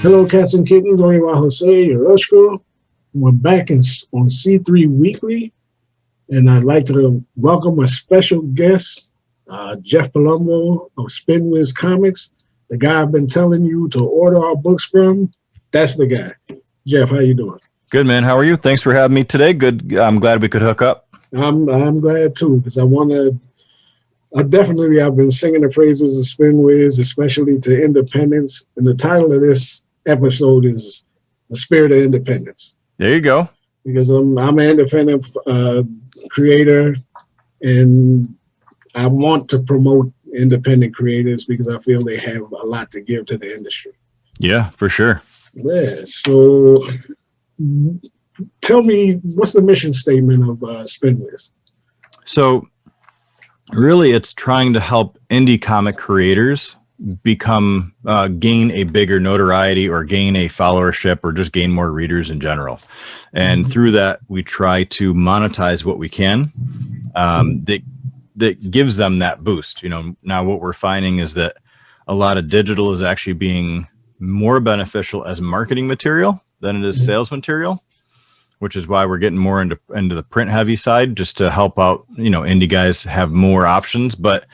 Hello, cats and kittens. Oriwa Jose, Yoroshko. We're back on C3 Weekly, and I'd like to welcome a special guest, Jeff Palumbo of Spinwhiz Comics, the guy I've been telling you to order our books from. That's the guy. Jeff, how you doing? Good, man. How are you? Thanks for having me today. Good. I'm glad we could hook up. I'm glad too, because I've been singing the praises of Spinwhiz, especially to independence. And the title of this episode is The Spirit of Independence. There you go. Because I'm an independent creator, and I want to promote independent creators because I feel they have a lot to give to the industry. Yeah, for sure. Yeah. So tell me, what's the mission statement of Spinwhiz? So really, it's trying to help indie comic creators become gain a bigger notoriety or gain a followership or just gain more readers in general. And through that, we try to monetize what we can that gives them that boost. You know, now what we're finding is that a lot of digital is actually being more beneficial as marketing material than it is sales material, which is why we're getting more into the print heavy side, just to help out, you know, indie guys have more options. But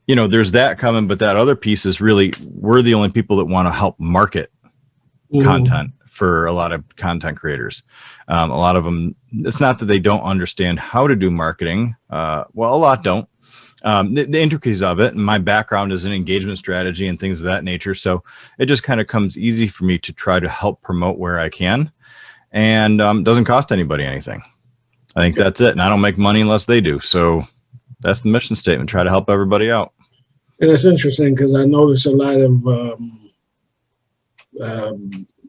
you know, there's that coming, but that other piece is really, we're the only people that want to help market content for a lot of content creators. A lot of them, it's not that they don't understand how to do marketing. Well, a lot don't. The intricacies of it, and my background is in engagement strategy and things of that nature. So it just kind of comes easy for me to try to help promote where I can, and doesn't cost anybody anything. I think that's it. And I don't make money unless they do. So that's the mission statement. Try to help everybody out. And it's interesting because I notice a lot of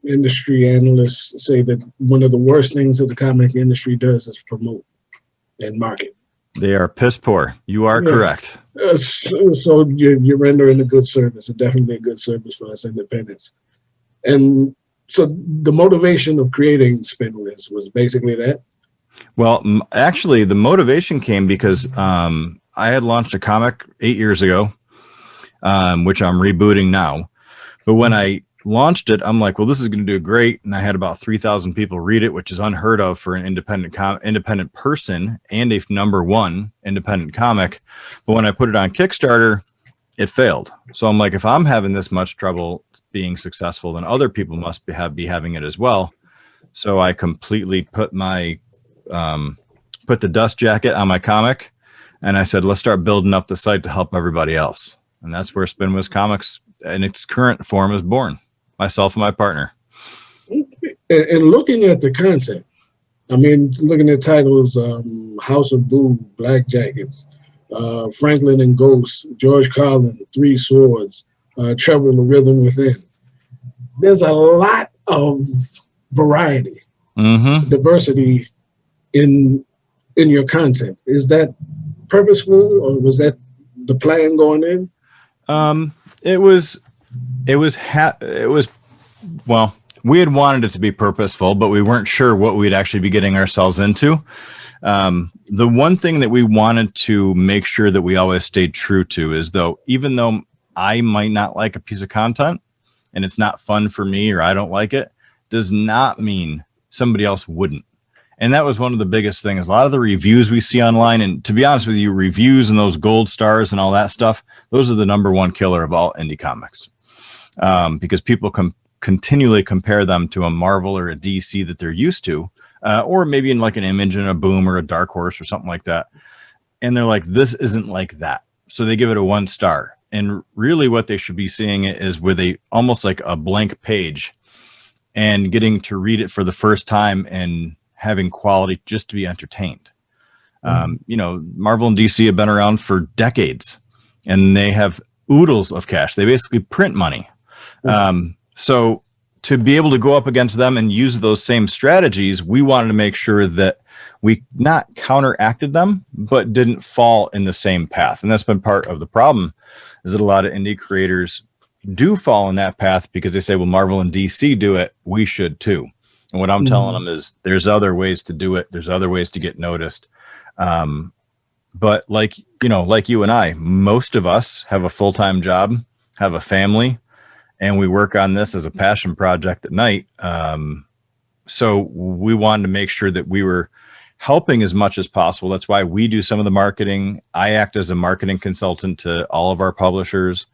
industry analysts say that one of the worst things that the comic industry does is promote and market. They are piss poor. You are correct. So you're rendering a good service, definitely a good service for us independents. And so the motivation of creating Spinwhiz was basically that? Well, actually, the motivation came because I had launched a comic 8 years ago, which I'm rebooting now. But when I launched it, I'm like, well, this is going to do great. And I had about 3,000 people read it, which is unheard of for an independent person and a #1 independent comic. But when I put it on Kickstarter, it failed. So I'm like, if I'm having this much trouble being successful, then other people must be having it as well. So I completely put my put the dust jacket on my comic, and I said, let's start building up the site to help everybody else. And that's where Spinwhiz Comics in its current form is born, myself and my partner. And looking at the content, I mean, looking at titles, House of Boo, Black Jackets, Franklin and Ghost, George Carlin, Three Swords, Treble, the Rhythm Within. There's a lot of variety, diversity in your content. Is that purposeful, or was that the plan going in? Well, we had wanted it to be purposeful, but we weren't sure what we'd actually be getting ourselves into. The one thing that we wanted to make sure that we always stayed true to is, even though I might not like a piece of content and it's not fun for me, or I don't like it, does not mean somebody else wouldn't. And that was one of the biggest things. A lot of the reviews we see online, and to be honest with you, reviews and those gold stars and all that stuff, those are the #1 killer of all indie comics. Because people continually compare them to a Marvel or a DC that they're used to, or maybe in like an Image and a Boom or a Dark Horse or something like that. And they're like, this isn't like that. So they give it a 1 star. And really what they should be seeing it is with almost like a blank page, and getting to read it for the first time and having quality just to be entertained. You know, Marvel and DC have been around for decades, and they have oodles of cash. They basically print money. So to be able to go up against them and use those same strategies, we wanted to make sure that we not counteracted them, but didn't fall in the same path. And that's been part of the problem, is that a lot of indie creators do fall in that path because they say, well, Marvel and DC do it, we should too. And what I'm telling them is there's other ways to do it. There's other ways to get noticed. But like you and I, most of us have a full-time job, have a family, and we work on this as a passion project at night. So we wanted to make sure that we were helping as much as possible. That's why we do some of the marketing. I act as a marketing consultant to all of our publishers.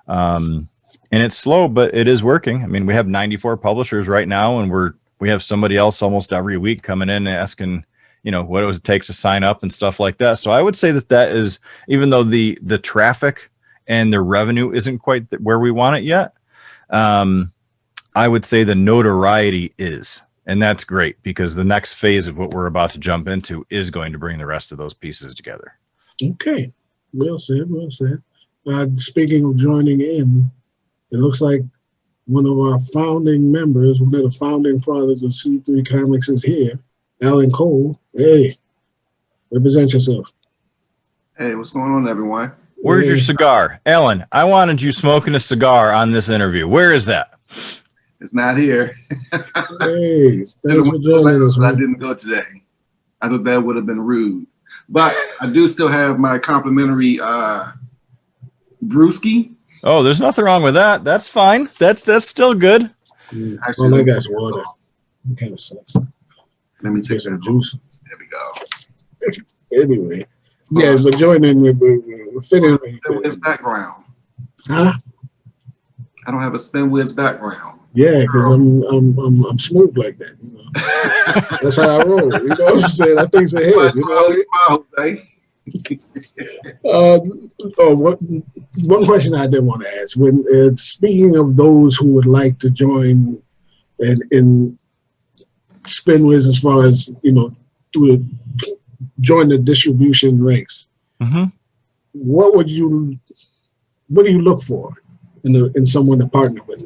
And it's slow, but it is working. I mean, we have 94 publishers right now, and we have somebody else almost every week coming in and asking, what it takes to sign up and stuff like that. So I would say that is, even though the traffic and the revenue isn't quite where we want it yet, I would say the notoriety is. And that's great, because the next phase of what we're about to jump into is going to bring the rest of those pieces together. Okay. Well said. Well said. Speaking of joining in, it looks like one of our founding members, one of the founding fathers of C3 Comics is here, Alan Cole. Hey, represent yourself. Hey, what's going on, everyone? Where's your cigar? Alan, I wanted you smoking a cigar on this interview. Where is that? It's not here. Hey, thanks for joining us, I didn't go today. I thought that would have been rude. But I do still have my complimentary brewski. Oh, there's nothing wrong with that. That's fine. That's still good. Yeah. All I got is water. It kind of sucks. Let me take some juice. There we go. Anyway, yeah, but joining, we're fitting. Spinwhiz background. Huh? I don't have a Spinwhiz background. Yeah, because I'm smooth like that. That's how I roll. You know what I'm saying? I think it's a hit. One question I did want to ask: when speaking of those who would like to join in Spinwhiz, as far as join the distribution ranks, what do you look for in someone to partner with?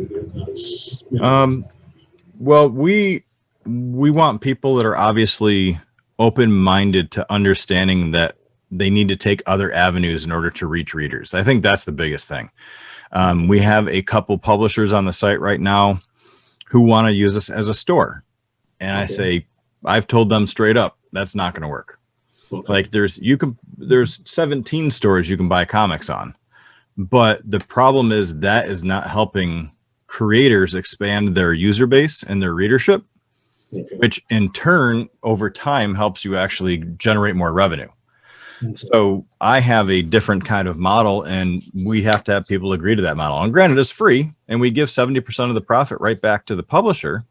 Well, we want people that are obviously open-minded to understanding that they need to take other avenues in order to reach readers. I think that's the biggest thing. We have a couple publishers on the site right now who want to use us as a store. And I've told them straight up, that's not going to work. Okay. Like there's 17 stores you can buy comics on, but the problem is that is not helping creators expand their user base and their readership, which in turn over time helps you actually generate more revenue. So I have a different kind of model, and we have to have people agree to that model. And granted, it's free, and we give 70% of the profit right back to the publisher.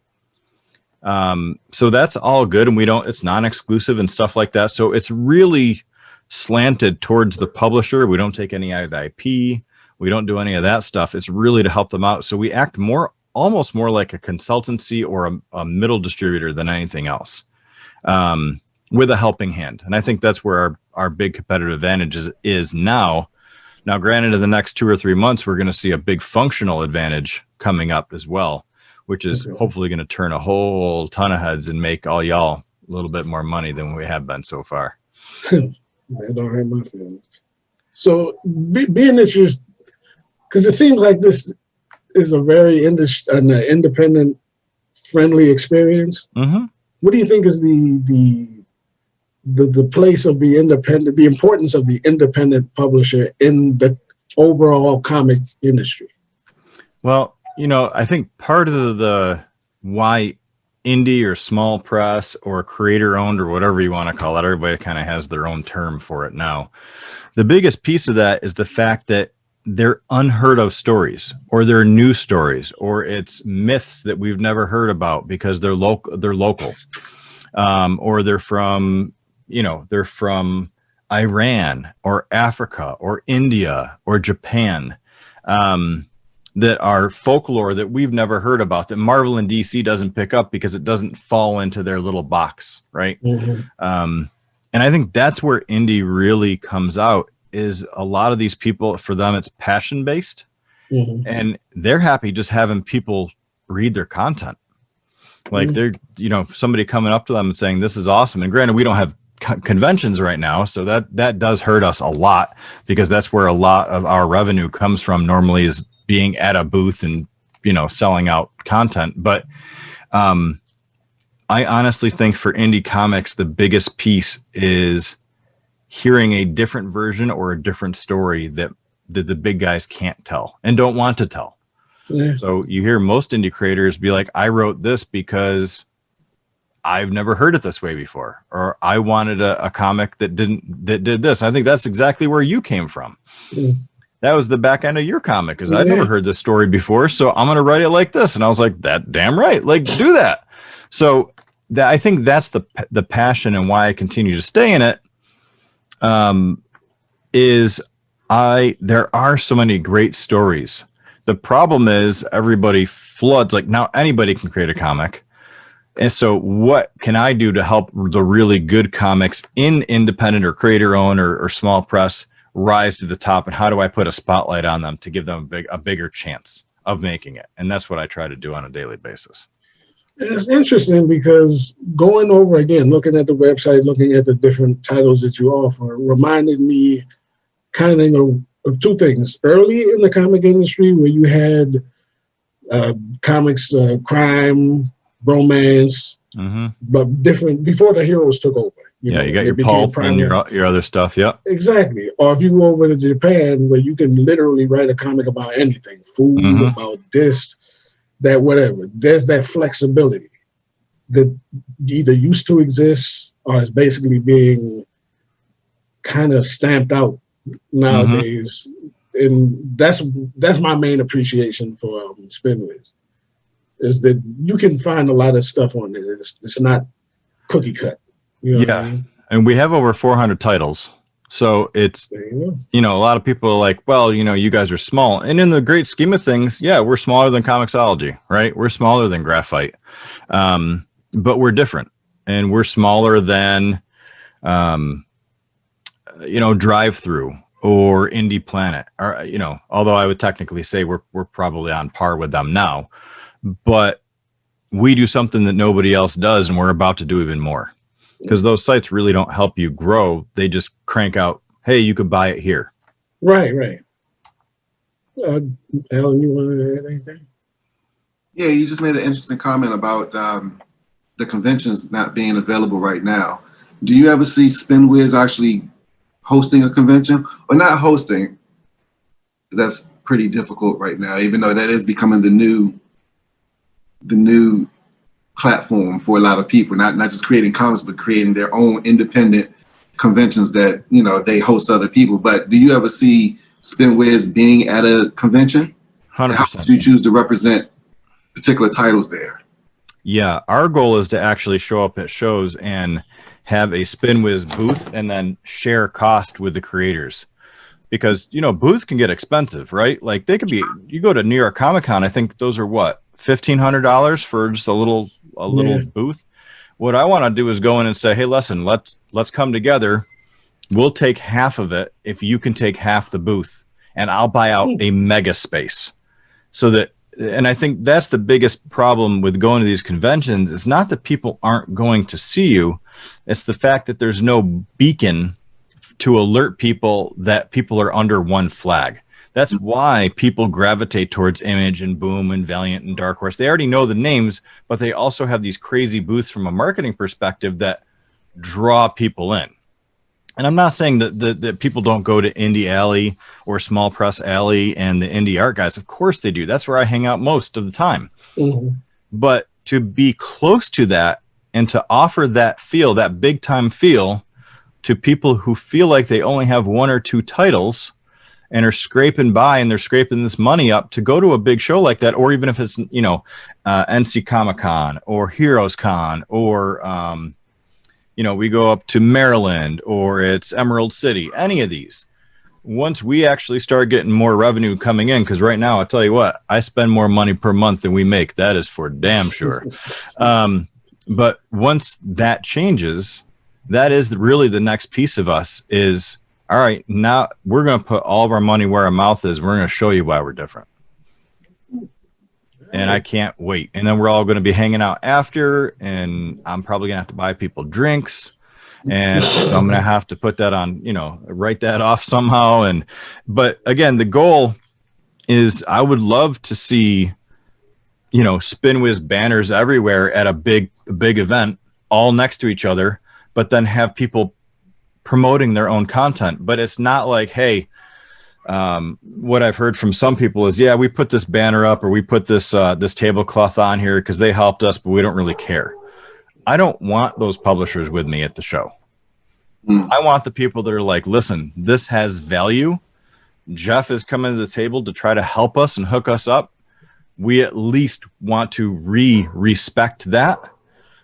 So that's all good, and it's non-exclusive and stuff like that. So it's really slanted towards the publisher. We don't take any of the IP. We don't do any of that stuff. It's really to help them out. So we act almost more like a consultancy or a middle distributor than anything else, with a helping hand. And I think that's where our big competitive advantage is now. Now, granted, in the next 2 or 3 months, we're going to see a big functional advantage coming up as well, which is hopefully going to turn a whole ton of heads and make all y'all a little bit more money than we have been so far. That don't hurt my feelings. So being that you're, because it seems like this is a very independent friendly experience. What do you think is the place of the importance of the independent publisher in the overall comic industry? Well, I think part of the why indie or small press or creator owned or whatever you want to call it, everybody kind of has their own term for it now. The biggest piece of that is the fact that they're unheard of stories, or they're new stories, or it's myths that we've never heard about because they're local, or they're from Iran or Africa or India or Japan, that are folklore that we've never heard about, that Marvel and DC doesn't pick up because it doesn't fall into their little box, right? And I think that's where indie really comes out, is a lot of these people, for them, it's passion based, and they're happy just having people read their content. Like they're, somebody coming up to them and saying, this is awesome. And granted, we don't have conventions right now, so that does hurt us a lot, because that's where a lot of our revenue comes from normally, is being at a booth and, selling out content. But I honestly think for indie comics, the biggest piece is hearing a different version or a different story that the big guys can't tell and don't want to tell. Yeah. So you hear most indie creators be like, I wrote this because I've never heard it this way before, or I wanted a comic that did this. I think that's exactly where you came from. Mm. That was the back end of your comic, because I'd Yeah. never heard this story before. So I'm going to write it like this. And I was like, that damn right. Like, do that. So that, I think that's the passion and why I continue to stay in it. There are so many great stories. The problem is everybody floods, like now anybody can create a comic. And so what can I do to help the really good comics in independent or creator owned or small press rise to the top? And how do I put a spotlight on them to give them a bigger chance of making it? And that's what I try to do on a daily basis. It's interesting because going over again, looking at the website, looking at the different titles that you offer, reminded me kind of two things. Early in the comic industry, where you had comics, crime, romance, but different before the heroes took over. You got your pulp and your other stuff. Yeah, exactly. Or if you go over to Japan, where you can literally write a comic about anything, food, about this, that, whatever. There's that flexibility that either used to exist or is basically being kind of stamped out nowadays. And that's my main appreciation for Spinwhiz, is that you can find a lot of stuff on there. It's not cookie cut. You know what I mean? And we have over 400 titles. So it's, a lot of people are like, well, you guys are small. And in the great scheme of things, yeah, we're smaller than Comixology, right? We're smaller than Graphite. But we're different. And we're smaller than, Drive Through or Indie Planet, or, although I would technically say we're probably on par with them now. But we do something that nobody else does, and we're about to do even more, because those sites really don't help you grow. They just crank out, hey, you could buy it here. Right. Alan, you want to add anything? Yeah, you just made an interesting comment about the conventions not being available right now. Do you ever see Spinwhiz actually hosting a convention, or not hosting? Because that's pretty difficult right now, even though that is becoming the new platform for a lot of people, not just creating comics, but creating their own independent conventions that, they host other people. But do you ever see Spinwhiz being at a convention? 100%. How do you choose to represent particular titles there? Yeah, our goal is to actually show up at shows and have a Spinwhiz booth and then share cost with the creators. Because, booths can get expensive, right? Like they could be, you go to New York Comic Con, I think those are what, $1,500 for just a little booth. What I want to do is go in and say, hey, listen, let's come together. We'll take half of it if you can take half the booth, and I'll buy out a mega space. So that, and I think that's the biggest problem with going to these conventions. It's not that people aren't going to see you. It's the fact that there's no beacon to alert people that people are under one flag. That's why people gravitate towards Image and Boom and Valiant and Dark Horse. They already know the names, but they also have these crazy booths from a marketing perspective that draw people in. And I'm not saying that people don't go to Indie Alley or Small Press Alley and the Indie Art Guys. Of course they do. That's where I hang out most of the time. But to be close to that and to offer that feel, that big time feel, to people who feel like they only have one or two titles and are scraping by, and they're scraping this money up to go to a big show like that, or even if it's, NC Comic Con or Heroes Con, or, we go up to Maryland, or it's Emerald City, any of these. Once we actually start getting more revenue coming in, because right now, I'll tell you what, I spend more money per month than we make. That is for damn sure. But once that changes, that is really the next piece of us is, all right, now we're going to put all of our money where our mouth is. We're going to show you why we're different. And I can't wait. And then we're all going to be hanging out after, and I'm probably going to have to buy people drinks. And so I'm going to have to put that on, write that off somehow. But again, the goal is I would love to see, Spinwhiz banners everywhere at a big event, all next to each other, but then have people promoting their own content. But it's not like, hey, What I've heard from some people is, yeah, we put this banner up or we put this this tablecloth on here because they helped us, but we don't really care. I don't want those publishers with me at the show. I want the people that are like, listen, this has value. Jeff is coming to the table to try to help us and hook us up. We at least want to respect that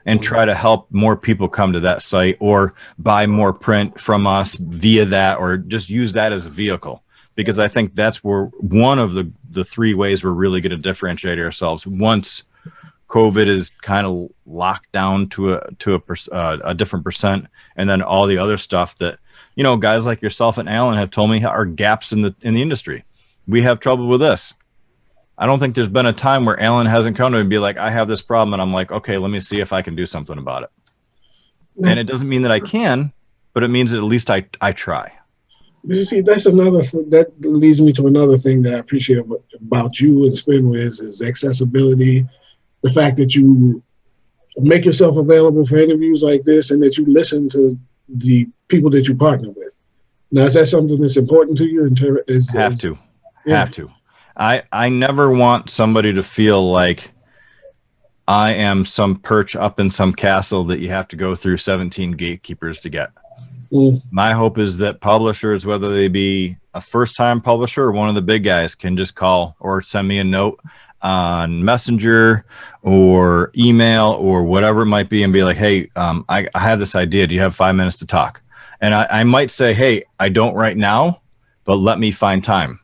and try to help more people come to that site or buy more print from us via that, or just use that as a vehicle. Because I think that's where one of the three ways we're really going to differentiate ourselves once COVID is kind of locked down to a different percent, and then all the other stuff that, you know, guys like yourself and Alan have told me are gaps in the industry. We have trouble with this. I don't think there's been a time where Alan hasn't come to me and be like, I have this problem, and I'm like, okay, let me see if I can do something about it. And it doesn't mean that I can, but it means that at least I try. You see, that's another that leads me to another thing that I appreciate about you and Spinwhiz is accessibility. The fact that you make yourself available for interviews like this and that you listen to the people that you partner with. Now, is that something that's important to you? Have to. I never want somebody to feel like I am some perch up in some castle that you have to go through 17 gatekeepers to get. My hope is that publishers, whether they be a first-time publisher or one of the big guys, can just call or send me a note on Messenger or email or whatever it might be and be like, hey, I have this idea. Do you have 5 minutes to talk? And I might say, hey, I don't right now, but let me find time.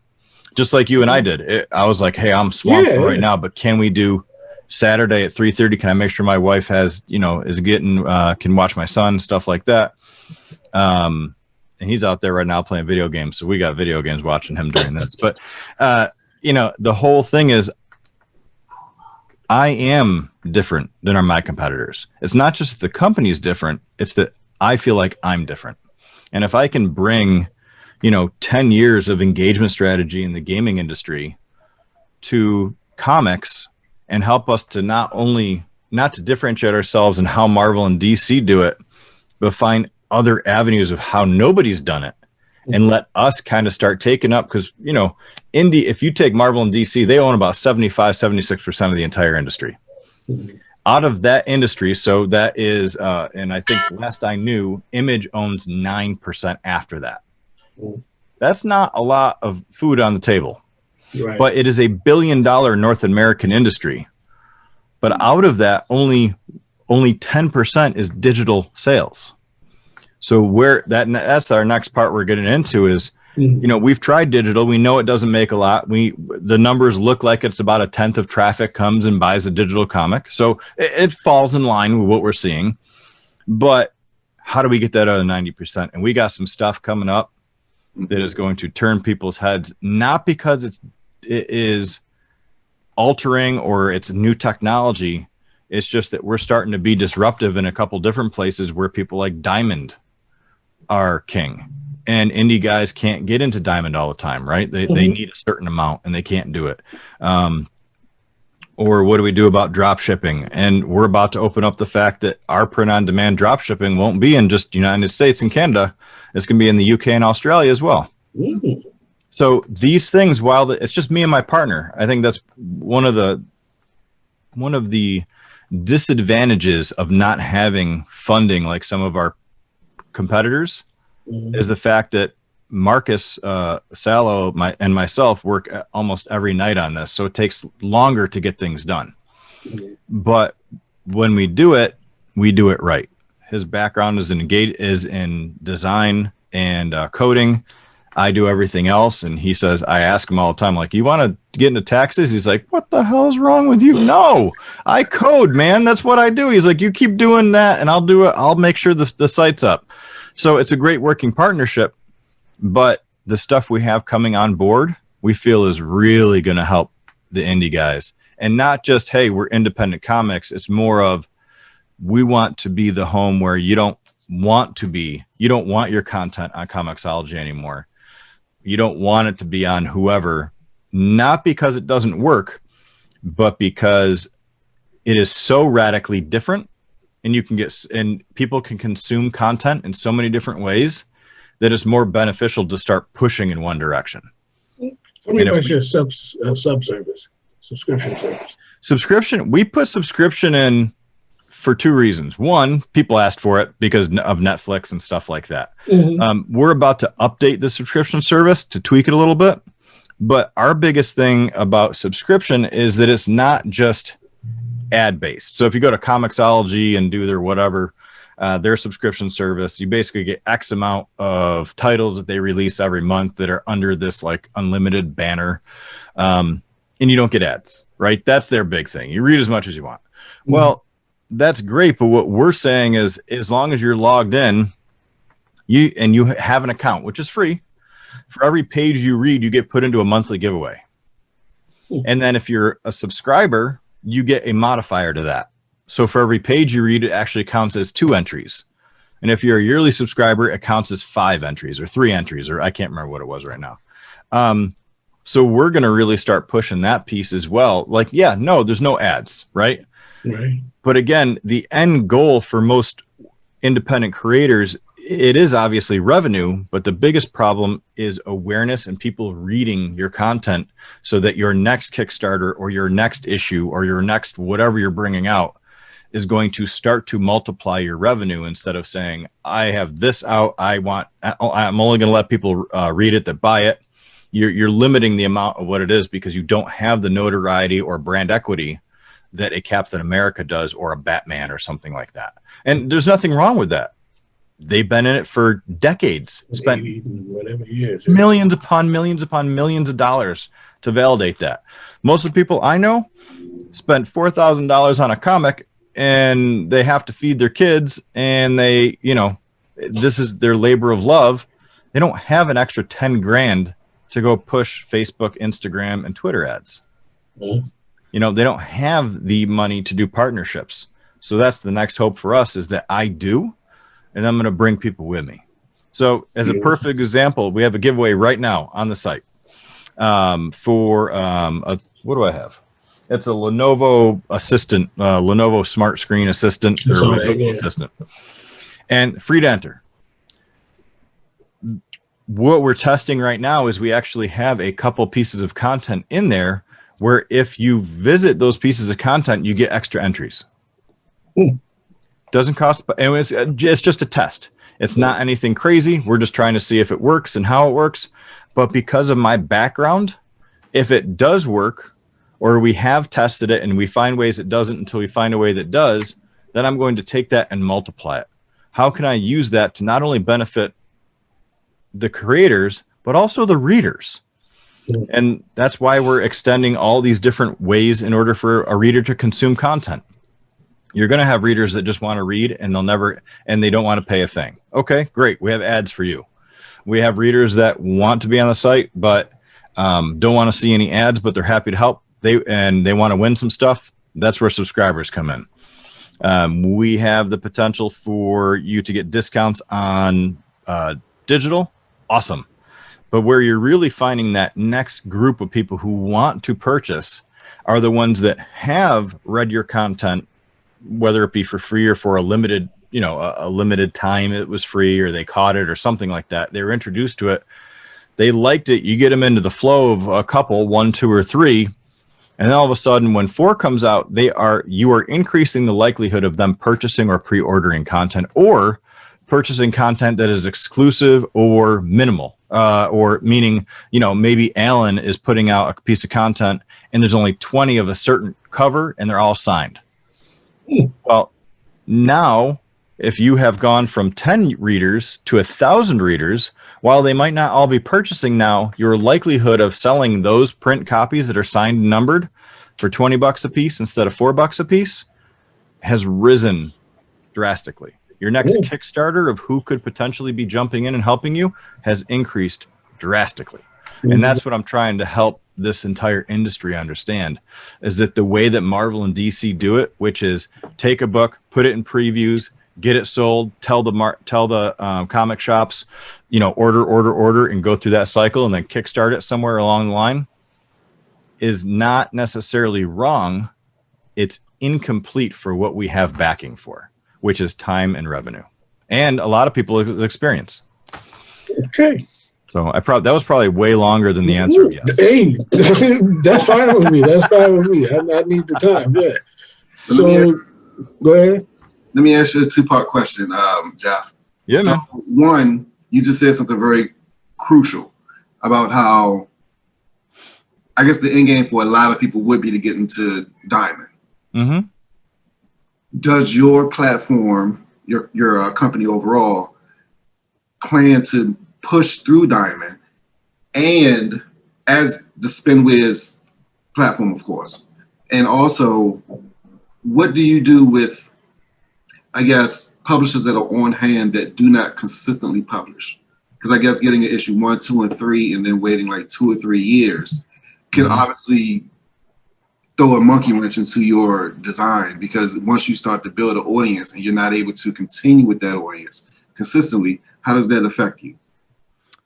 Just like you and I did. I was like, hey, I'm swamped right now, but can we do Saturday at 3:30? Can I make sure my wife has, is getting, can watch my son, stuff like that. And he's out there right now playing video games. So we got video games watching him during this. But, the whole thing is I am different than my competitors. It's not just the company's different. It's that I feel like I'm different. And if I can bring, 10 years of engagement strategy in the gaming industry to comics and help us to not to differentiate ourselves in how Marvel and DC do it, but find other avenues of how nobody's done it and let us kind of start taking up. Because, indie, if you take Marvel and DC, they own about 76% of the entire industry. Out of that industry, so that is, and I think last I knew, Image owns 9% after that. That's not a lot of food on the table, right. But it is a $1 billion North American industry. But out of that, only 10% is digital sales. So that's our next part we're getting into is, we've tried digital. We know it doesn't make a lot. The numbers look like it's about 1/10 of traffic comes and buys a digital comic. So it falls in line with what we're seeing. But how do we get that out of 90%? And we got some stuff coming up that is going to turn people's heads, not because it is altering or it's new technology. It's just that we're starting to be disruptive in a couple different places where people like Diamond are king, and indie guys can't get into Diamond all the time, right? They need a certain amount and they can't do it. Or what do we do about drop shipping? And we're about to open up the fact that our print on demand drop shipping won't be in just the United States and Canada. It's going to be in the UK and Australia as well. So these things, while it's just me and my partner, I think that's one of the disadvantages of not having funding like some of our competitors is the fact that Marcus Sallow and myself work almost every night on this, so it takes longer to get things done. But when we do it right. His background is in design and coding. I do everything else, and he says, I ask him all the time, like, you want to get into taxes? He's like, what the hell is wrong with you? No, I code, man. That's what I do. He's like, you keep doing that, and I'll do it. I'll make sure the site's up. So it's a great working partnership, but the stuff we have coming on board, we feel is really going to help the indie guys. And not just, hey, we're independent comics. It's more of, we want to be the home where you don't want your content on Comixology anymore. You don't want it to be on whoever, not because it doesn't work, but because it is so radically different, and people can consume content in so many different ways that it's more beneficial to start pushing in one direction. Tell me about your subservice, subscription service. Subscription, we put subscription in for two reasons. One, people asked for it because of Netflix and stuff like that. We're about to update the subscription service to tweak it a little bit. But our biggest thing about subscription is that it's not just ad-based. So if you go to Comixology and do their whatever, their subscription service, you basically get X amount of titles that they release every month that are under this like unlimited banner. And you don't get ads, right? That's their big thing. You read as much as you want. Well, that's great. But what we're saying is, as long as you're logged in, you have an account, which is free, for every page you read, you get put into a monthly giveaway. And then if you're a subscriber, you get a modifier to that. So for every page you read, it actually counts as 2 entries. And if you're a yearly subscriber, it counts as 5 entries or 3 entries, or I can't remember what it was right now. So we're going to really start pushing that piece as well. Like, yeah, no, there's no ads, right? Right. But again, the end goal for most independent creators, it is obviously revenue, but the biggest problem is awareness and people reading your content so that your next Kickstarter or your next issue or your next whatever you're bringing out is going to start to multiply your revenue instead of saying, I have this out, I'm only going to let people read it that buy it. You're limiting the amount of what it is because you don't have the notoriety or brand equity that a Captain America does or a Batman or something like that. And there's nothing wrong with that. They've been in it for decades, spent whatever years, millions upon millions upon millions of dollars to validate that. Most of the people I know spent $4,000 on a comic and they have to feed their kids and they, this is their labor of love. They don't have an extra 10 grand to go push Facebook, Instagram, and Twitter ads. They don't have the money to do partnerships. So that's the next hope for us is that I do. And I'm going to bring people with me. So as a perfect example, we have a giveaway right now on the site for what do I have? It's a Lenovo Assistant, Lenovo Smart Screen Assistant or Lenovo Assistant, and free to enter. What we're testing right now is we actually have a couple pieces of content in there where if you visit those pieces of content, you get extra entries. Doesn't cost, but it's just a test. It's not anything crazy. We're just trying to see if it works and how it works. But because of my background, if it does work, or we have tested it and we find ways it doesn't until we find a way that does, then I'm going to take that and multiply it. How can I use that to not only benefit the creators, but also the readers? And that's why we're extending all these different ways in order for a reader to consume content. You're going to have readers that just want to read and they don't want to pay a thing. Okay, great. We have ads for you. We have readers that want to be on the site, but don't want to see any ads, but they're happy to help. They want to win some stuff. That's where subscribers come in. We have the potential for you to get discounts on digital. Awesome. But where you're really finding that next group of people who want to purchase are the ones that have read your content, whether it be for free or for a limited, a limited time it was free or they caught it or something like that. They were introduced to it. They liked it. You get them into the flow of a couple, 1, 2, or 3. And then all of a sudden when 4 comes out, you are increasing the likelihood of them purchasing or pre-ordering content or purchasing content that is exclusive or minimal, or meaning, maybe Alan is putting out a piece of content and there's only 20 of a certain cover and they're all signed. Well, now if you have gone from 10 readers to 1,000 readers, while they might not all be purchasing now, your likelihood of selling those print copies that are signed and numbered for $20 a piece instead of $4 a piece has risen drastically. Your next Kickstarter of who could potentially be jumping in and helping you has increased drastically. And that's what I'm trying to help this entire industry understand, is that the way that Marvel and DC do it, which is take a book, put it in previews, get it sold, tell the comic shops, order, and go through that cycle and then kickstart it somewhere along the line, is not necessarily wrong. It's incomplete for what we have backing for, which is time and revenue, and a lot of people experience. Okay. So that was probably way longer than the answer of yes. Hey, that's fine with me. That's fine with me. I need the time. Yeah. So go ahead. Let me ask you a two-part question, Jeff. Yeah, man. One, you just said something very crucial about how, I guess the end game for a lot of people would be to get into Diamond. Mm-hmm. Does your platform, your company overall, plan to push through Diamond, and as the Spinwhiz platform, of course? And also, what do you do with, I guess, publishers that are on hand that do not consistently publish? Because I guess getting an issue 1, 2, and 3 and then waiting like 2 or 3 years can obviously throw a monkey wrench into your design, because once you start to build an audience and you're not able to continue with that audience consistently, how does that affect you?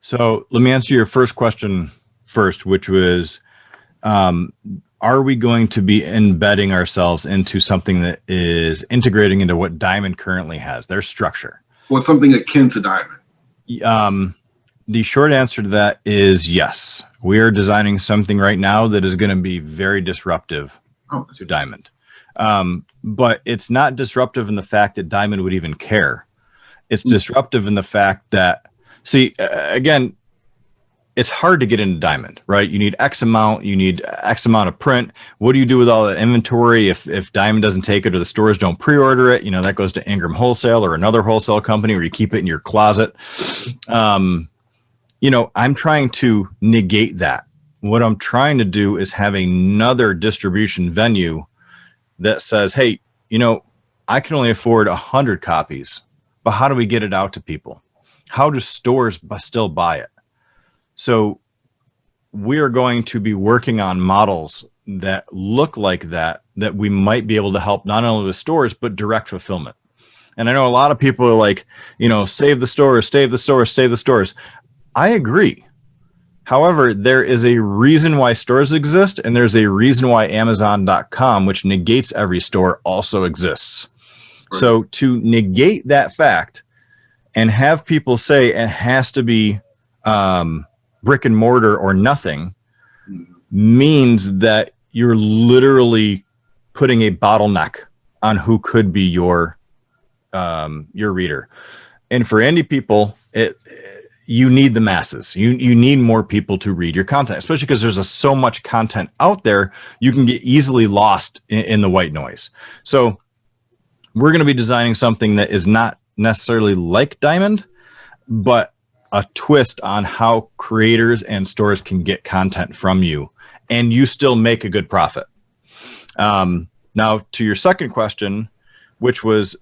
So let me answer your first question first, which was, are we going to be embedding ourselves into something that is integrating into what Diamond currently has, their structure? Well, something akin to Diamond. The short answer to that is yes. We are designing something right now that is going to be very disruptive to Diamond. But it's not disruptive in the fact that Diamond would even care. It's disruptive in the fact that, see, again, it's hard to get into Diamond, right? You need X amount, you need X amount of print. What do you do with all that inventory if Diamond doesn't take it or the stores don't pre-order it? You know, that goes to Ingram Wholesale or another wholesale company, or you keep it in your closet. You know, I'm trying to negate that. What I'm trying to do is have another distribution venue that says, hey, you know, I can only afford 100 copies, but how do we get it out to people? How do stores still buy it? So we are going to be working on models that look like that we might be able to help not only with stores, but direct fulfillment. And I know a lot of people are like, you know, save the stores, save the stores, save the stores. I agree. However, there is a reason why stores exist, and there's a reason why Amazon.com, which negates every store, also exists. Right. So to negate that fact and have people say it has to be brick and mortar or nothing means that you're literally putting a bottleneck on who could be your reader. And for indie people, you need the masses. You need more people to read your content, especially because there's so much content out there. You can get easily lost in the white noise. So we're going to be designing something that is not necessarily like Diamond, but a twist on how creators and stores can get content from you, and you still make a good profit. Now, to your second question, which was,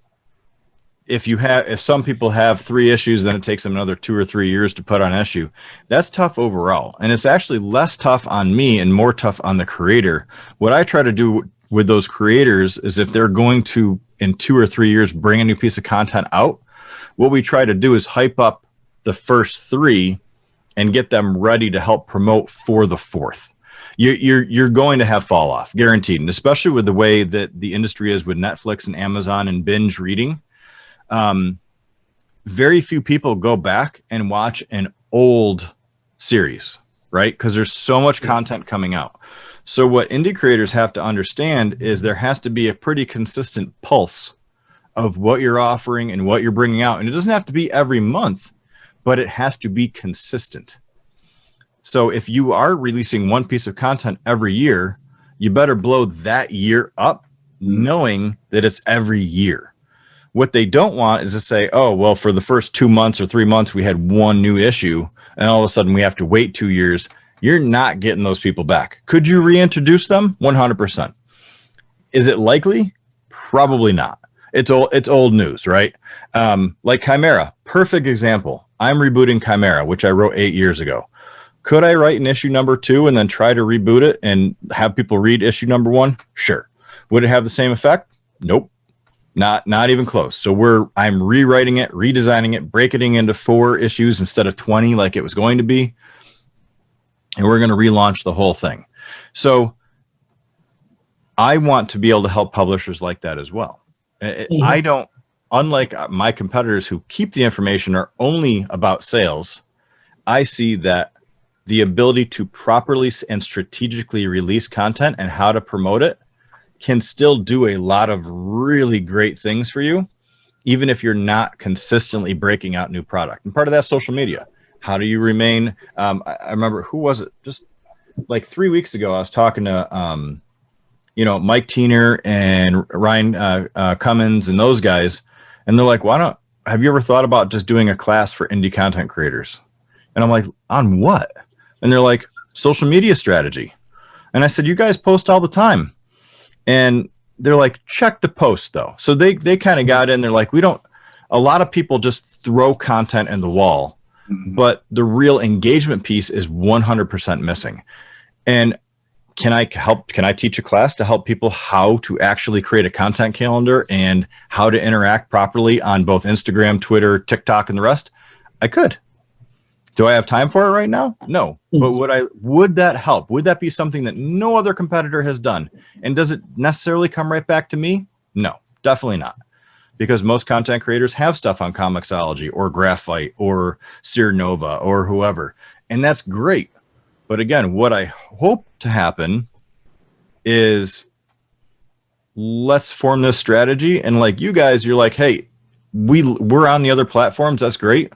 if some people have 3 issues, then it takes them another 2 or 3 years to put on an issue. That's tough overall. And it's actually less tough on me and more tough on the creator. What I try to do with those creators is, if they're going to, in 2 or 3 years, bring a new piece of content out, what we try to do is hype up the first 3 and get them ready to help promote for the 4th. You're going to have fall off, guaranteed. And especially with the way that the industry is with Netflix and Amazon and binge reading, very few people go back and watch an old series, right? Because there's so much content coming out. So what indie creators have to understand is there has to be a pretty consistent pulse of what you're offering and what you're bringing out. And it doesn't have to be every month, but it has to be consistent. So if you are releasing one piece of content every year, you better blow that year up knowing that it's every year. What they don't want is to say, oh, well, for the first 2 months or 3 months, we had 1 new issue, and all of a sudden we have to wait 2 years. You're not getting those people back. Could you reintroduce them? 100%. Is it likely? Probably not. It's old news, right? Like Chimera, perfect example. I'm rebooting Chimera, which I wrote 8 years ago. Could I write an issue number 2 and then try to reboot it and have people read issue number 1? Sure. Would it have the same effect? Nope. Not even close. So I'm rewriting it, redesigning it, breaking it into 4 issues instead of 20 like it was going to be. And we're going to relaunch the whole thing. So I want to be able to help publishers like that as well. I don't, unlike my competitors who keep the information are only about sales, I see that the ability to properly and strategically release content and how to promote it can still do a lot of really great things for you, even if you're not consistently breaking out new product. And part of that social media. How do you remain? I remember, who was it? Just like 3 weeks ago, I was talking to, Mike Teener and Ryan Cummins and those guys. And they're like, have you ever thought about just doing a class for indie content creators? And I'm like, on what? And they're like, social media strategy. And I said, you guys post all the time. And they're like, check the post though. So they kind of got in. They're like, a lot of people just throw content in the wall, but the real engagement piece is 100% missing. And can I teach a class to help people how to actually create a content calendar and how to interact properly on both Instagram, Twitter, TikTok, and the rest? I could. Do I have time for it right now? No. But would that help? Would that be something that no other competitor has done? And does it necessarily come right back to me? No, definitely not. Because most content creators have stuff on Comixology or Graphite or Sear Nova or whoever. And that's great. But again, what I hope to happen is let's form this strategy. And like you guys, you're like, hey, we're on the other platforms. That's great.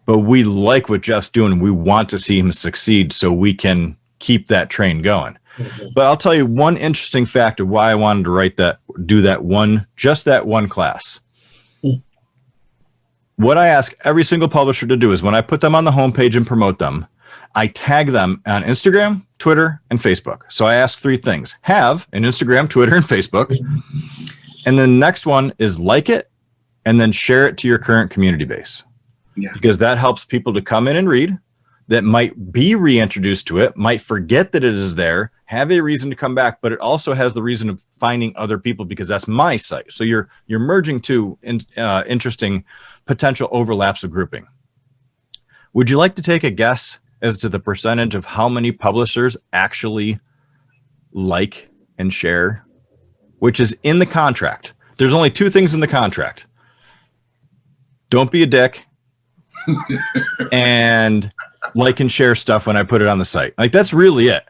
But we like what Jeff's doing. We want to see him succeed so we can keep that train going. But I'll tell you one interesting fact of why I wanted to do that one class. What I ask every single publisher to do is when I put them on the homepage and promote them, I tag them on Instagram, Twitter, and Facebook. So I ask 3 things. Have an Instagram, Twitter, and Facebook. And then the next one is like it and then share it to your current community base. Yeah. Because that helps people to come in and read that might be reintroduced to it, might forget that it is there, have a reason to come back, but it also has the reason of finding other people because that's my site. So you're merging two interesting potential overlaps of grouping. Would you like to take a guess as to the percentage of how many publishers actually like and share, which is in the contract? There's only 2 things in the contract. Don't be a dick. And like and share stuff when I put it on the site. Like, that's really it.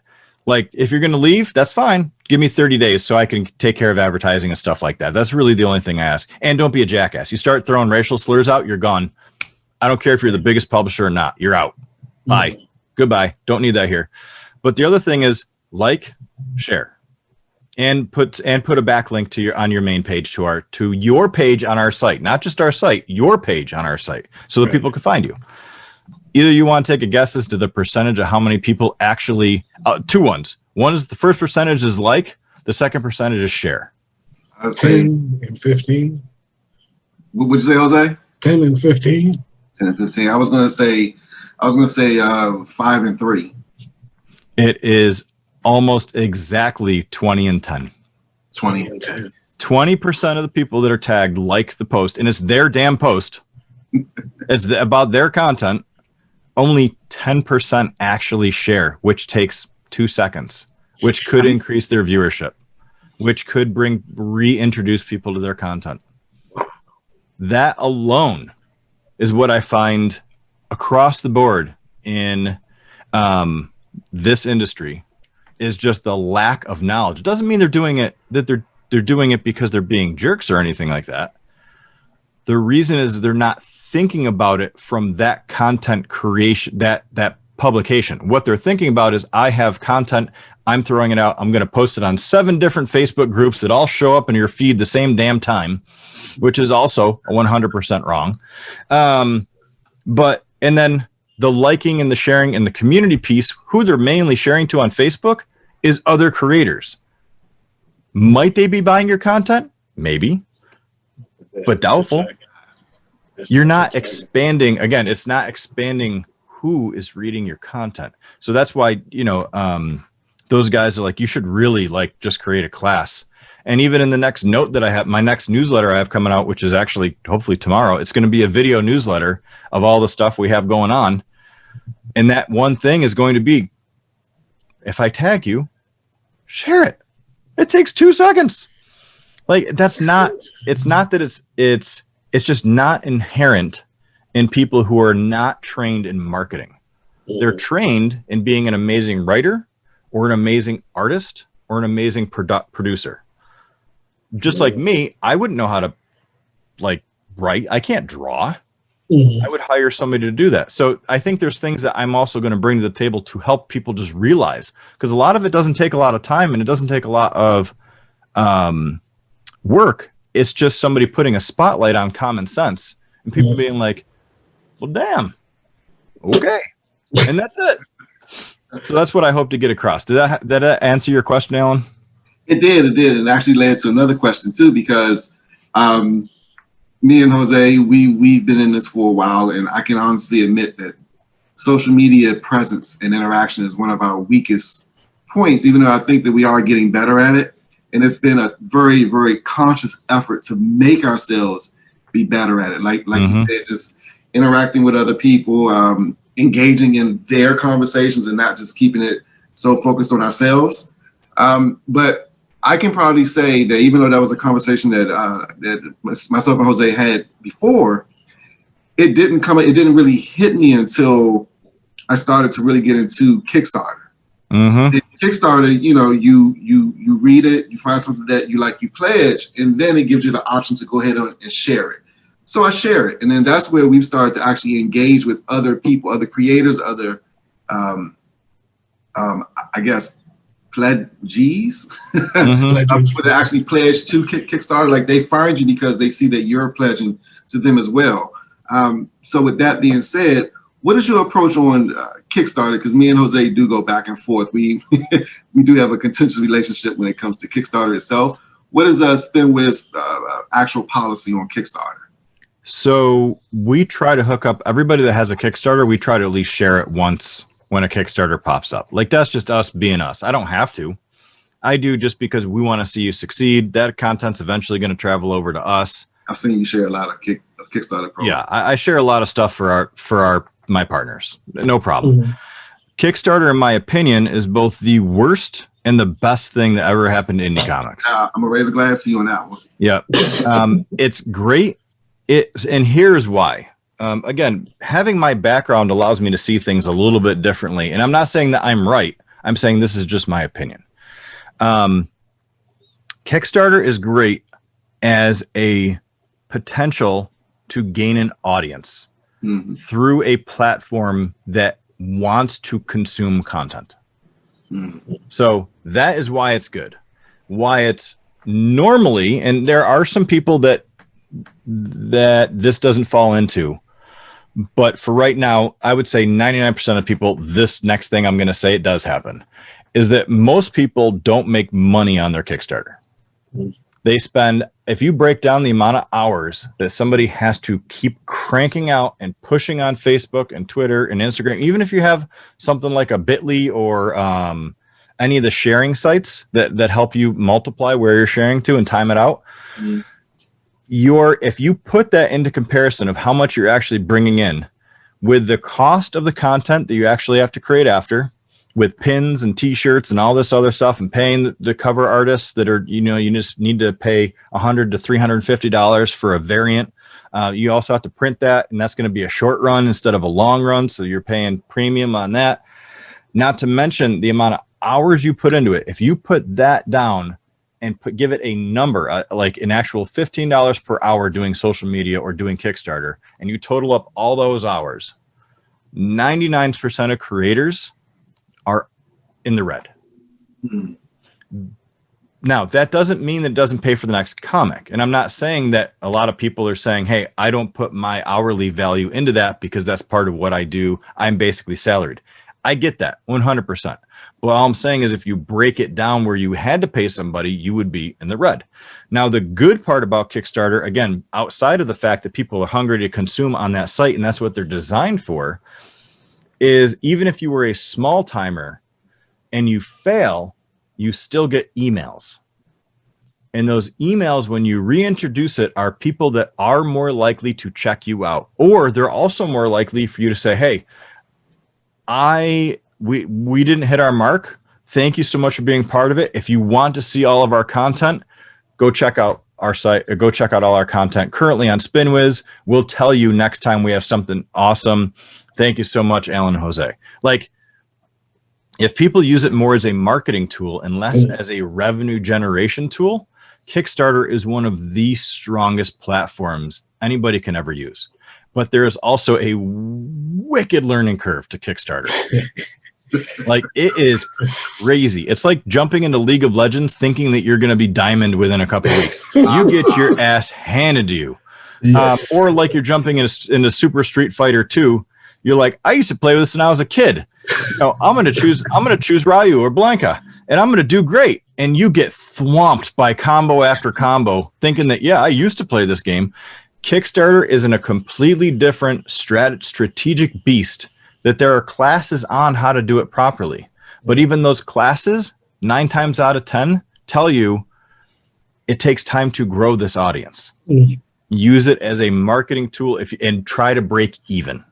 Like, if you're going to leave, that's fine. Give me 30 days so I can take care of advertising and stuff like that. That's really the only thing I ask. And don't be a jackass. You start throwing racial slurs out, you're gone. I don't care if you're the biggest publisher or not. You're out. Bye. Goodbye. Don't need that here. But the other thing is like, share, and put a backlink to on your main page to your page on our site, not just our site, your page on our site, so that people can find you. Either you want to take a guess as to the percentage of how many people actually 2 ones. One is the first percentage is like, the second percentage is share. I'd say 10 and 15. What would you say, Jose? 10 and 15. 10 and 15. I was gonna say 5 and 3. It is almost exactly 20 and 10. 20 and 10. 20% of the people that are tagged like the post, and it's their damn post. It's about their content. Only 10% actually share, which takes 2 seconds, which could increase their viewership, which could reintroduce people to their content. That alone is what I find across the board in this industry is just the lack of knowledge. It doesn't mean they're doing it they're doing it because they're being jerks or anything like that. The reason is they're not thinking about it from that content creation, that publication. What they're thinking about is, I have content, I'm throwing it out, I'm going to post it on 7 different Facebook groups that all show up in your feed the same damn time, which is also 100% wrong. And then the liking and the sharing and the community piece, who they're mainly sharing to on Facebook is other creators. Might they be buying your content? Maybe, but doubtful. You're not expanding. Again, it's not expanding who is reading your content. So that's why, those guys are like, you should really just create a class. And even in the next note that I have, my next newsletter I have coming out, which is actually hopefully tomorrow, it's going to be a video newsletter of all the stuff we have going on. And that one thing is going to be, if I tag you, share it. It takes 2 seconds. It's not that it's just not inherent in people who are not trained in marketing. They're trained in being an amazing writer or an amazing artist or an amazing producer. Just like me, I wouldn't know how to write. I can't draw. I would hire somebody to do that. So I think there's things that I'm also going to bring to the table to help people just realize, because a lot of it doesn't take a lot of time and it doesn't take a lot of work. It's just somebody putting a spotlight on common sense and people being like, well, damn. Okay. And that's it. So that's what I hope to get across. Did that answer your question, Alan? It did. And actually led to another question too, because me and Jose, we've been in this for a while, and I can honestly admit that social media presence and interaction is one of our weakest points, even though I think that we are getting better at it. And it's been a very, very conscious effort to make ourselves be better at it. Like you said, just interacting with other people, engaging in their conversations and not just keeping it so focused on ourselves. But I can probably say that even though that was a conversation that myself and Jose had before, it didn't really hit me until I started to really get into Kickstarter. Kickstarter, you read it, you find something that you like, you pledge, and then it gives you the option to go ahead and share it. So I share it, and then that's where we've started to actually engage with other people, other creators, other, I guess, pledgees, people that actually pledge to Kickstarter. Like, they find you because they see that you're pledging to them as well. So with that being said, what is your approach on Kickstarter? Because me and Jose do go back and forth. We we do have a contentious relationship when it comes to Kickstarter itself. What is Spinwhiz actual policy on Kickstarter? So we try to hook up everybody that has a Kickstarter. We try to at least share it once when a Kickstarter pops up. Like, that's just us being us. I don't have to. I do just because we want to see you succeed. That content's eventually going to travel over to us. I've seen you share a lot of Kickstarter programs. Yeah, I share a lot of stuff for my partners. No problem. Kickstarter, in my opinion, is both the worst and the best thing that ever happened to indie comics. I'm gonna raise a glass to you on that one. Yeah, it's great. And here's why. Again, having my background allows me to see things a little bit differently. And I'm not saying that I'm right. I'm saying this is just my opinion. Kickstarter is great as a potential to gain an audience through a platform that wants to consume content. So that is why it's good. Why it's normally, and there are some people that this doesn't fall into, but for right now, I would say 99% of people, this next thing I'm going to say, it does happen, is that most people don't make money on their Kickstarter. They spend, if you break down the amount of hours that somebody has to keep cranking out and pushing on Facebook and Twitter and Instagram, even if you have something like a Bitly or any of the sharing sites that help you multiply where you're sharing to and time it out, if you put that into comparison of how much you're actually bringing in with the cost of the content that you actually have to create after, with pins and t-shirts and all this other stuff, and paying the cover artists that are, you just need to pay $100 to $350 for a variant. You also have to print that, and that's going to be a short run instead of a long run. So you're paying premium on that. Not to mention the amount of hours you put into it. If you put that down and give it a number, like an actual $15 per hour doing social media or doing Kickstarter, and you total up all those hours, 99% of creators are in the red. Now, that doesn't mean that it doesn't pay for the next comic. And I'm not saying that a lot of people are saying, hey, I don't put my hourly value into that because that's part of what I do. I'm basically salaried. I get that 100%. But all I'm saying is if you break it down where you had to pay somebody, you would be in the red. Now, the good part about Kickstarter, again, outside of the fact that people are hungry to consume on that site, and that's what they're designed for, is even if you were a small timer and you fail, you still get emails. And those emails, when you reintroduce it, are people that are more likely to check you out. Or they're also more likely for you to say, hey, we didn't hit our mark. Thank you so much for being part of it. If you want to see all of our content, go check out our site, or go check out all our content currently on Spinwhiz. We'll tell you next time we have something awesome Thank you so much, Alan and Jose. Like, if people use it more as a marketing tool and less as a revenue generation tool, Kickstarter is one of the strongest platforms anybody can ever use. But there is also a wicked learning curve to Kickstarter. Like, it is crazy. It's like jumping into League of Legends thinking that you're going to be diamond within a couple of weeks. You get your ass handed to you. Yes. Or like you're jumping into Super Street Fighter 2. You're like, I used to play with this when I was a kid. I'm going to choose Ryu or Blanca, and I'm going to do great. And you get thwomped by combo after combo, thinking that, yeah, I used to play this game. Kickstarter is in a completely different strategic beast, that there are classes on how to do it properly. But even those classes, 9 times out of 10, tell you it takes time to grow this audience. Use it as a marketing tool and try to break even.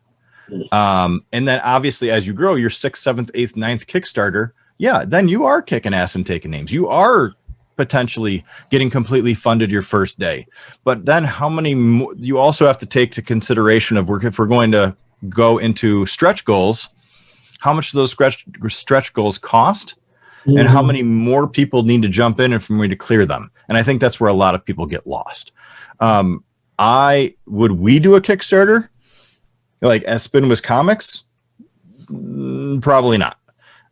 And then obviously as you grow your 6th, 7th, 8th, 9th Kickstarter, yeah, then you are kicking ass and taking names. You are potentially getting completely funded your first day. But then how many more, you also have to take to consideration of if we're going to go into stretch goals, how much do those stretch goals cost, and how many more people need to jump in and for me to clear them. And I think that's where a lot of people get lost. Would we do a Kickstarter like as Spinwhiz Comics? Probably not.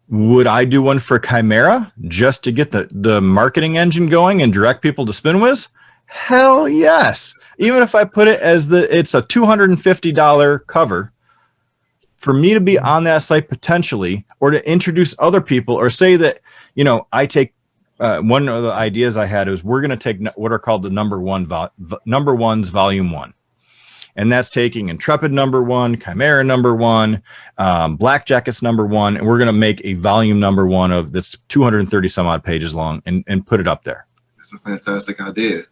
Would I do one for Chimera just to get the marketing engine going and direct people to Spinwhiz? Hell yes. Even if I put it as it's a $250 cover for me to be on that site potentially, or to introduce other people, or say that, I take one of the ideas I had is we're going to take what are called the number ones volume 1. And that's taking Intrepid number 1, Chimera number 1, Black Jackets number 1, and we're going to make a volume number 1 that's 230 some odd pages long and put it up there. That's a fantastic idea.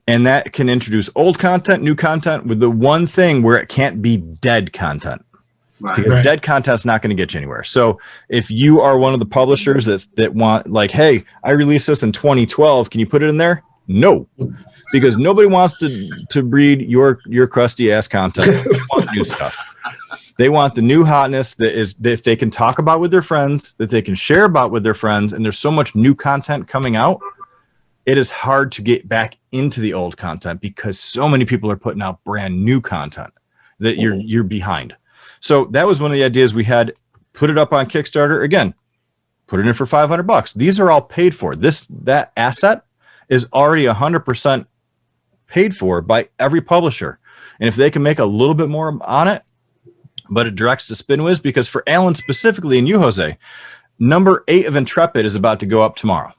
And that can introduce old content, new content, with the one thing where it can't be dead content. Right. Because dead content's not going to get you anywhere. So if you are one of the publishers that want, like, hey, I released this in 2012, can you put it in there? No. Because nobody wants to read your crusty ass content. They want new stuff. They want the new hotness that they can talk about with their friends, that they can share about with their friends. And there's so much new content coming out. It is hard to get back into the old content because so many people are putting out brand new content that you're behind. So that was one of the ideas we had. Put it up on Kickstarter. Again, put it in for $500. These are all paid for. That asset is already 100% paid for by every publisher. And if they can make a little bit more on it, but it directs to Spinwhiz, because for Alan specifically and you, Jose, number 8 of Intrepid is about to go up tomorrow,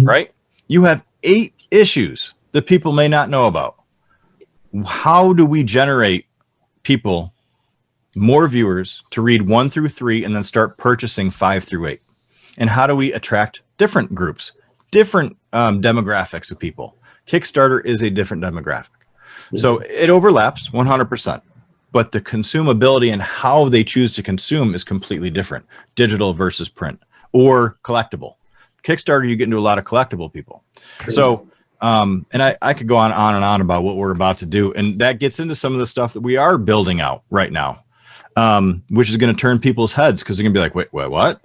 right? You have 8 issues that people may not know about. How do we generate people, more viewers, to read 1 through 3 and then start purchasing 5 through 8? And how do we attract different groups, different demographics of people? Kickstarter is a different demographic. So it overlaps 100%, but the consumability and how they choose to consume is completely different. Digital versus print or collectible. Kickstarter, you get into a lot of collectible people. True. So, and I could go on and on about what we're about to do. And that gets into some of the stuff that we are building out right now, which is going to turn people's heads, because they're going to be like, wait, what?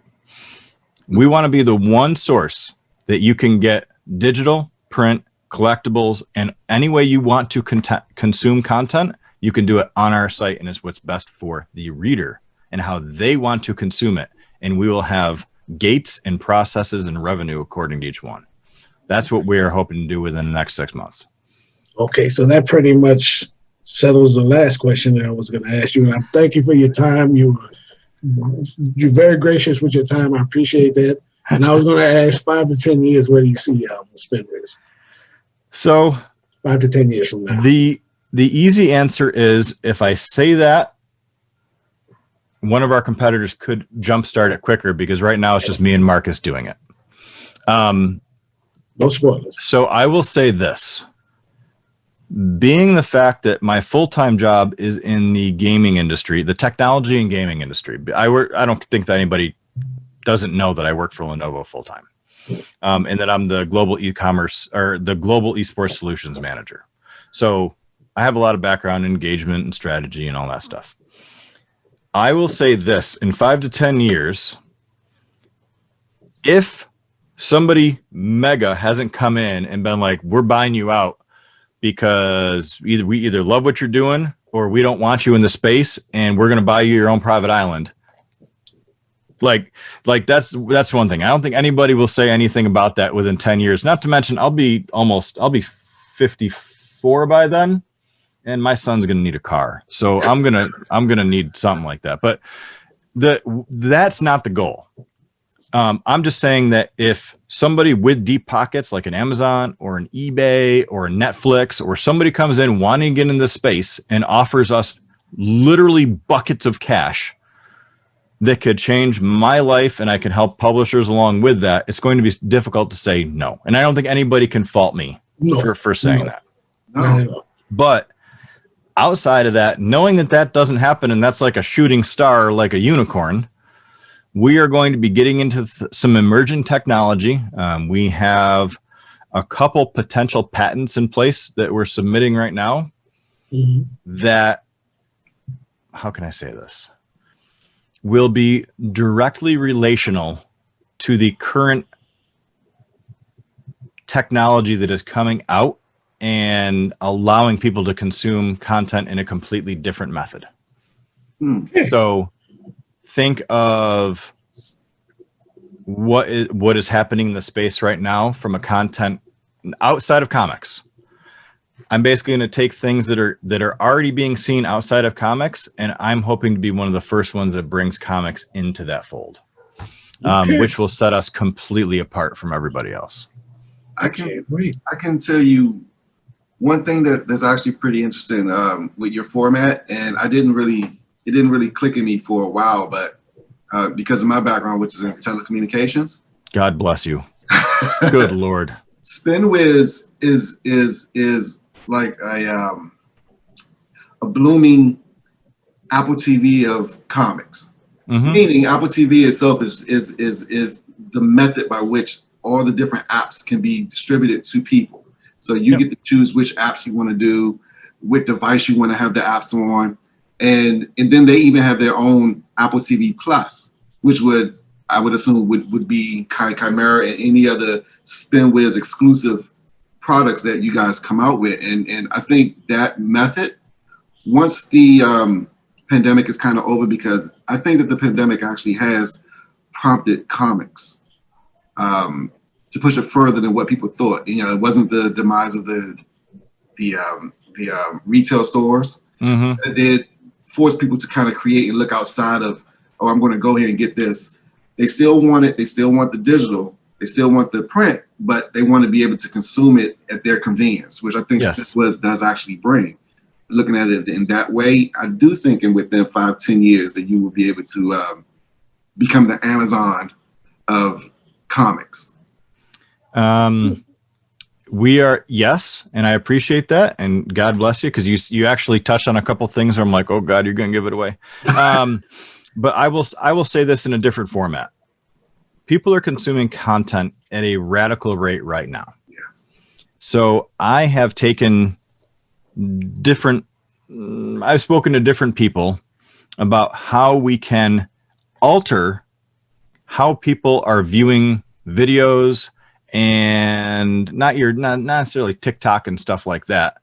We want to be the one source that you can get digital, print, collectibles, and any way you want to consume content, you can do it on our site, and it's what's best for the reader and how they want to consume it. And we will have gates and processes and revenue according to each one. That's what we are hoping to do within the next 6 months. Okay, so that pretty much settles the last question that I was going to ask you. And I thank you for your time. You're very gracious with your time. I appreciate that. And I was going to ask, 5 to 10 years, where do you see Spinwhiz? So 5 to 10 years from now. The easy answer is, if I say that, one of our competitors could jumpstart it quicker, because right now it's just me and Marcus doing it. No spoilers. So I will say this. Being the fact that my full-time job is in the gaming industry, the technology and gaming industry, I don't think that anybody doesn't know that I work for Lenovo full-time. And that I'm the global e-commerce, or the global esports solutions manager. So I have a lot of background in engagement and strategy and all that stuff. I will say this: in 5 to 10 years, if somebody mega hasn't come in and been like, we're buying you out because we either love what you're doing or we don't want you in the space and we're going to buy you your own private island. Like that's one thing. I don't think anybody will say anything about that within 10 years. Not to mention I'll be 54 by then and my son's going to need a car. So I'm going to need something like that. But that's not the goal. I'm just saying that if somebody with deep pockets like an Amazon or an eBay or a Netflix or somebody comes in wanting to get in this space and offers us literally buckets of cash that could change my life and I can help publishers along with that, it's going to be difficult to say no. And I don't think anybody can fault me for saying that. No. But outside of that, knowing that doesn't happen and that's like a shooting star, like a unicorn, we are going to be getting into some emerging technology. We have a couple potential patents in place that we're submitting right now that, how can I say this, will be directly relational to the current technology that is coming out and allowing people to consume content in a completely different method. So think of what is happening in the space right now from a content outside of comics. I'm basically going to take things that are already being seen outside of comics, and I'm hoping to be one of the first ones that brings comics into that fold, which will set us completely apart from everybody else. I can tell you one thing that's actually pretty interesting with your format, and it didn't really click in me for a while, but because of my background, which is in telecommunications. God bless you. Good Lord. Spinwhiz is like a blooming Apple TV of comics. Meaning Apple TV itself is the method by which all the different apps can be distributed to people. So you get to choose which apps you want to do, what device you want to have the apps on. And then they even have their own Apple TV Plus, which I would assume would be Chimera and any other Spinwhiz exclusive products that you guys come out with. And I think that method, once the pandemic is kind of over, because I think that the pandemic actually has prompted comics to push it further than what people thought. You know, it wasn't the demise of the retail stores. It did force people to kind of create and look outside of, oh, I'm going to go here and get this. They still want it. They still want the digital. They still want the print, but they want to be able to consume it at their convenience, which I think Spinwhiz does actually bring. Looking at it in that way, I do think within 5-10 years that you will be able to become the Amazon of comics. We are, yes, and I appreciate that, and God bless you, because you actually touched on a couple things where I'm like, oh God, you're going to give it away. But I will say this in a different format. People are consuming content at a radical rate right now. So I have taken I've spoken to different people about how we can alter how people are viewing videos, and not necessarily TikTok and stuff like that,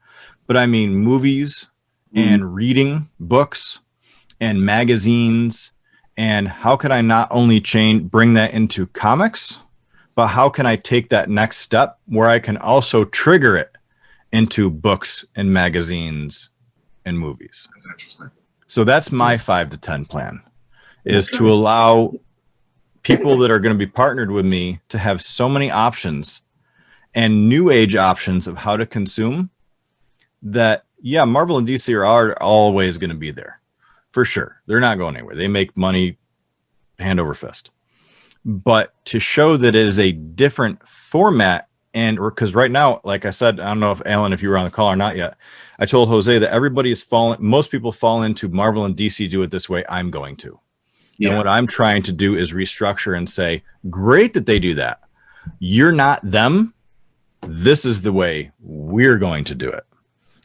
but I mean movies and reading books and magazines. And how can I not only bring that into comics, but how can I take that next step where I can also trigger it into books and magazines and movies? That's interesting. So that's my 5 to 10 plan, is to allow people that are going to be partnered with me to have so many options and new age options of how to consume that, yeah, Marvel and DC are always going to be there for sure. They're not going anywhere. They make money hand over fist. But to show that it is a different format, and because right now, like I said, I don't know if Alan, if you were on the call or not yet, I told Jose that most people fall into Marvel and DC do it this way. I'm going to. And what I'm trying to do is restructure and say, great that they do that. You're not them. This is the way we're going to do it,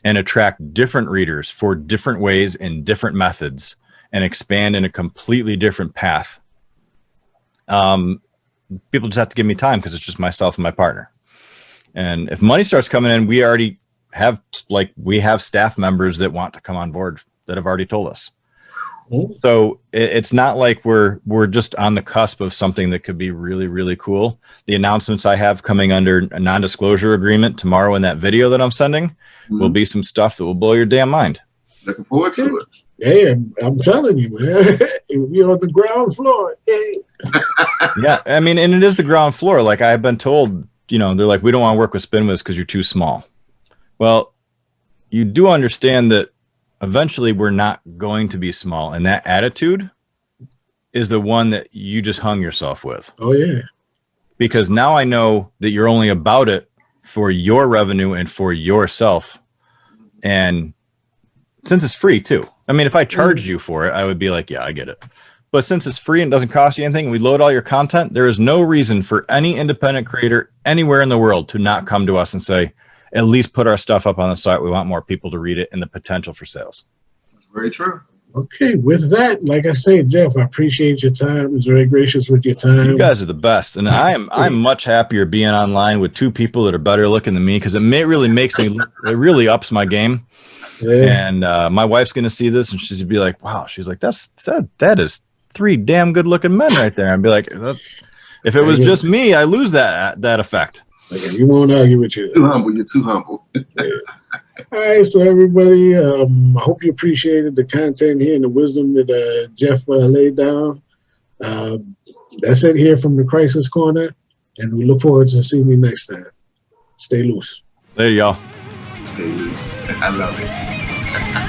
and attract different readers for different ways and different methods. and expand in a completely different path. People just have to give me time because it's just myself and my partner. And if money starts coming in, we already have staff members that want to come on board that have already told us. So it's not like we're just on the cusp of something that could be really, really cool. The announcements I have coming under a non-disclosure agreement tomorrow in that video that I'm sending will be some stuff that will blow your damn mind. Looking forward to it. Hey, I'm telling you, man, you're on the ground floor. Hey. Yeah, I mean, and it is the ground floor. Like I've been told, they're like, we don't want to work with Spinwhiz because you're too small. Well, you do understand that eventually we're not going to be small, and that attitude is the one that you just hung yourself with. Oh yeah, because now I know that you're only about it for your revenue and for yourself. And since it's free too, I mean, if I charged you for it, I would be like, yeah, I get it. But since it's free and doesn't cost you anything, we load all your content, there is no reason for any independent creator anywhere in the world to not come to us and say, at least put our stuff up on the site. We want more people to read it and the potential for sales. That's very true. Okay, with that, like I said, Jeff, I appreciate your time. It was very gracious with your time. You guys are the best, and I'm much happier being online with two people that are better looking than me, because it really makes me look, it really ups my game. Yeah. And my wife's gonna see this, and she's gonna be like, "Wow," she's like, "That is three damn good looking men right there." I'd be like, "If it was just me, I lose that effect." Okay, you won't argue with you. Too humble. You're too humble. Yeah. All right, so everybody, I hope you appreciated the content here and the wisdom that Jeff laid down. That's it here from the Crisis Corner, and we look forward to seeing you next time. Stay loose. There y'all. Stay loose. I love it.